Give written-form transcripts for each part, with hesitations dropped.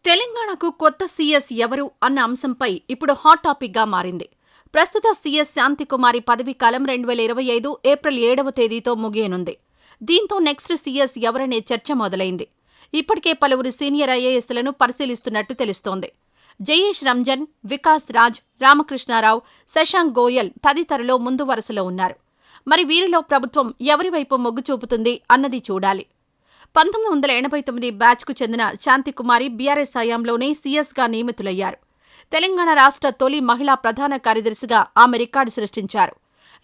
తెలంగాణకు కొత్త సీఎస్ ఎవరు అన్న అంశంపై ఇప్పుడు హాట్ టాపిక్గా మారింది. ప్రస్తుత సీఎస్ శాంతికుమారి పదవీకాలం 2025 ఏప్రిల్ 7వ తేదీతో ముగియనుంది. దీంతో నెక్స్ట్ సీఎస్ ఎవరనే చర్చ మొదలైంది. ఇప్పటికే పలువురు సీనియర్ ఐఏఎస్లను పరిశీలిస్తున్నట్టు తెలుస్తోంది. జయేష్ రంజన్, వికాస్ రాజ్, రామకృష్ణారావు, శశాంక్ గోయల్ తదితరులు ముందు వరుసలో ఉన్నారు. మరి వీరిలో ప్రభుత్వం ఎవరివైపు మొగ్గు చూపుతుంది అన్నది చూడాలి. 1989 బ్యాచ్కు చెందిన శాంతికుమారి బీఆర్ఎస్ హయాంలోనే సీఎస్గా నియమితులయ్యారు. తెలంగాణ రాష్ట్ర తొలి మహిళా ప్రధాన కార్యదర్శిగా ఆమె రికార్డు సృష్టించారు.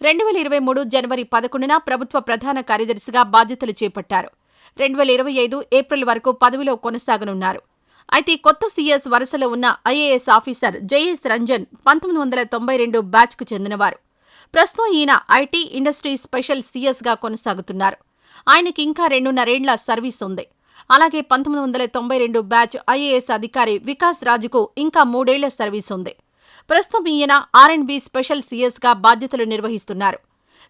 2023 జనవరి 11న ప్రభుత్వ ప్రధాన కార్యదర్శిగా బాధ్యతలు చేపట్టారు. 2025 ఏప్రిల్ వరకు పదవిలో కొనసాగనున్నారు. అయితే కొత్త సీఎస్ వరుసలో ఉన్న ఐఏఎస్ ఆఫీసర్ జయేష్ రంజన్ 1992 బ్యాచ్కు చెందినవారు. ప్రస్తుతం ఈయన ఐటీ ఇండస్ట్రీ స్పెషల్ సీఎస్గా కొనసాగుతున్నారు. ఆయనకి ఇంకా 2.5 ఏళ్ల సర్వీస్ ఉంది. అలాగే 1992 బ్యాచ్ ఐఏఎస్ అధికారి వికాస్ రాజుకు ఇంకా 3 ఏళ్ల సర్వీస్ ఉంది. ప్రస్తుతం ఈయన ఆర్&బి స్పెషల్ సీఎస్గా బాధ్యతలు నిర్వహిస్తున్నారు.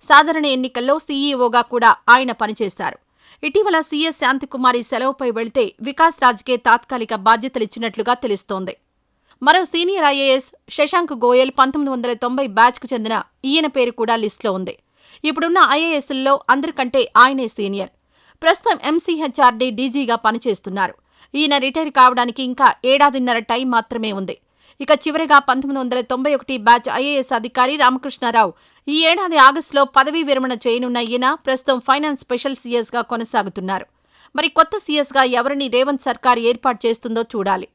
సాధారణ ఎన్నికల్లో సీఈఓగా కూడా ఆయన పనిచేశారు. ఇటీవల సీఎస్ శాంతికుమారి సెలవుపై వెళ్తే వికాస్ రాజ్కే తాత్కాలిక బాధ్యతలిచ్చినట్లుగా తెలుస్తోంది. మరో సీనియర్ ఐఏఎస్ శశాంక్ గోయల్ 1990 బ్యాచ్కు చెందిన ఈయన పేరు కూడా లిస్టులో ఉంది. ఇప్పుడున్న ఐఏఎస్ల్లో అందరికంటే ఆయనే సీనియర్. ప్రస్తుతం ఎంసీహెచ్ఆర్డీ డీజీగా పనిచేస్తున్నారు. ఈయన రిటైర్ కావడానికి ఇంకా 1.5 ఏళ్ల టైం మాత్రమే ఉంది. ఇక చివరిగా 1991 బ్యాచ్ ఐఏఎస్ అధికారి రామకృష్ణారావు ఈ ఏడాది ఆగస్టులో పదవీ విరమణ చేయనున్న ఈయన ప్రస్తుతం ఫైనాన్స్ స్పెషల్ సీఎస్గా కొనసాగుతున్నారు. మరి కొత్త సీఎస్గా ఎవరిని రేవంత్ సర్కార్ ఏర్పాటు చేస్తుందో చూడాలి.